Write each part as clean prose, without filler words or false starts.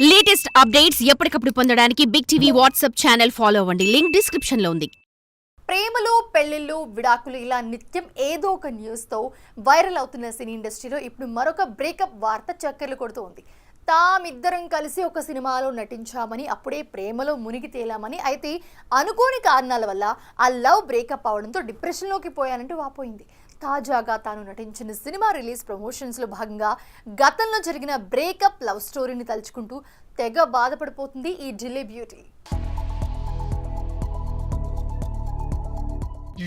Latest updates ఎప్పటికప్పుడు పొందడానికి big TV WhatsApp channel follow అవ్వండి. లింక్ డిస్క్రిప్షన్ లో ఉంది. ప్రేమలు, పెళ్లిళ్ళు, విడాకులు ఇలా నిత్యం ఏదో ఒక న్యూస్తో వైరల్ అవుతున్న సినీ ఇండస్ట్రీలో ఇప్పుడు మరొక బ్రేకప్ వార్త చక్కర్లు కొడుతోంది. తామిద్దరం కలిసి ఒక సినిమాలో నటించామని, అప్పుడే ప్రేమలో మునిగి తేలామని, అయితే అనుకోని కారణాల వల్ల ఆ లవ్ బ్రేకప్ అవడంతో డిప్రెషన్లోకి పోయానంటూ వాపోయింది. తాజాగా తాను నటించిన సినిమా రిలీజ్ ప్రమోషన్స్లో భాగంగా గతంలో జరిగిన బ్రేకప్ లవ్ స్టోరీని తలుచుకుంటూ తెగ బాధపడిపోతుంది ఈ ఢిల్లీ బ్యూటీ.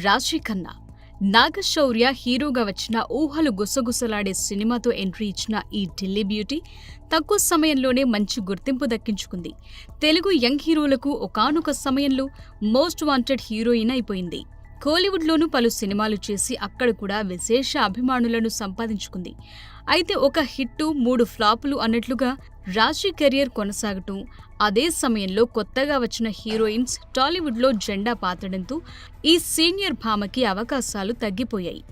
రాశి ఖన్నా నాగశౌర్య హీరోగా వచ్చిన ఊహలు గుసగుసలాడే సినిమాతో ఎంట్రీ ఇచ్చిన ఈ ఢిల్లీ బ్యూటీ తక్కువ సమయంలోనే మంచి గుర్తింపు దక్కించుకుంది. తెలుగు యంగ్ హీరోలకు ఒకానొక సమయంలో మోస్ట్ వాంటెడ్ హీరోయిన్ అయిపోయింది. కోలీవుడ్లోనూ పలు సినిమాలు చేసి అక్కడ కూడా విశేష అభిమానులను సంపాదించుకుంది. అయితే ఒక హిట్టు 3 ఫ్లాపులు అన్నట్లుగా రాశి కెరియర్ కొనసాగటం, అదే సమయంలో కొత్తగా వచ్చిన హీరోయిన్స్ టాలీవుడ్లో జెండా పాతడంతో ఈ సీనియర్ భామకి అవకాశాలు తగ్గిపోయాయి.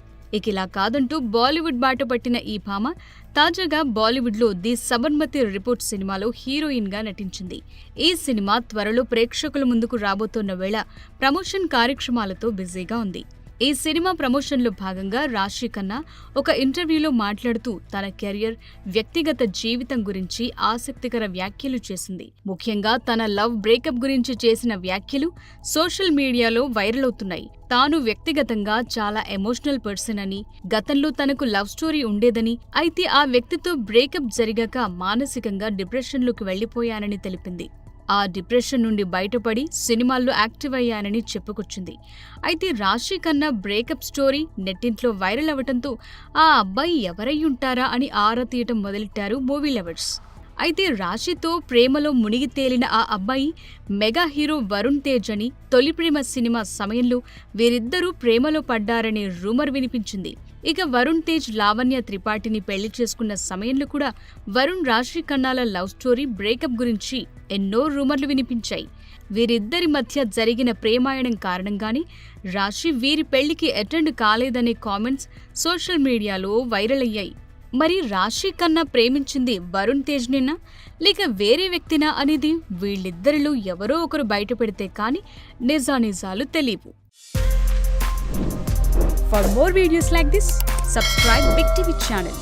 ఇలా కాదంటూ బాలీవుడ్ బాట పట్టిన ఈ భామ తాజాగా బాలీవుడ్లో ది సబర్మతి రిపోర్ట్ సినిమాలో హీరోయిన్గా నటించింది. ఈ సినిమా త్వరలో ప్రేక్షకుల ముందుకు రాబోతున్న వేళ ప్రమోషన్ కార్యక్రమాలతో బిజీగా ఉంది. ఈ సినిమా ప్రమోషన్లో భాగంగా రాశి ఖన్నా ఒక ఇంటర్వ్యూలో మాట్లాడుతూ తన కెరియర్, వ్యక్తిగత జీవితం గురించి ఆసక్తికర వ్యాఖ్యలు చేసింది. ముఖ్యంగా తన లవ్ బ్రేకప్ గురించి చేసిన వ్యాఖ్యలు సోషల్ మీడియాలో వైరల్ అవుతున్నాయి. తాను వ్యక్తిగతంగా చాలా ఎమోషనల్ పర్సన్ అని, గతంలో తనకు లవ్ స్టోరీ ఉండేదని, అయితే ఆ వ్యక్తితో బ్రేకప్ జరిగాక మానసికంగా డిప్రెషన్లోకి వెళ్లిపోయానని తెలిపింది. ఆ డిప్రెషన్ నుండి బయటపడి సినిమాల్లో యాక్టివ్ అయ్యానని చెప్పుకొచ్చింది. అయితే రాశి ఖన్నా బ్రేకప్ స్టోరీ నెట్టింట్లో వైరల్ అవ్వడంతో ఆ అబ్బాయి ఎవరయ్యుంటారా అని ఆరా తీయటం మొదలెట్టారు మూవీ లవర్స్. అయితే రాశితో ప్రేమలో మునిగి తేలిన ఆ అబ్బాయి మెగా హీరో వరుణ్ తేజ్ అని, తొలి ప్రేమ సినిమా సమయంలో వీరిద్దరూ ప్రేమలో పడ్డారనే రూమర్ వినిపించింది. ఇక వరుణ్ తేజ్ లావణ్య త్రిపాఠిని పెళ్లి చేసుకున్న సమయంలో కూడా వరుణ్ రాశి ఖన్నాల లవ్ స్టోరీ బ్రేకప్ గురించి ఎన్నో రూమర్లు వినిపించాయి. వీరిద్దరి మధ్య జరిగిన ప్రేమాయణం కారణంగానే రాశి వీరి పెళ్లికి అటెండ్ కాలేదనే కామెంట్స్ సోషల్ మీడియాలో వైరల్ అయ్యాయి. మరి రాశి ఖన్నా ప్రేమించింది వరుణ్ తేజ్నేనా లేక వేరే వ్యక్తినా అనేది వీళ్ళిద్దరిలో ఎవరో ఒకరు బయటపెడితే కానీ నిజానిజాలు తెలియవు. For more videos like this, subscribe Big TV channel.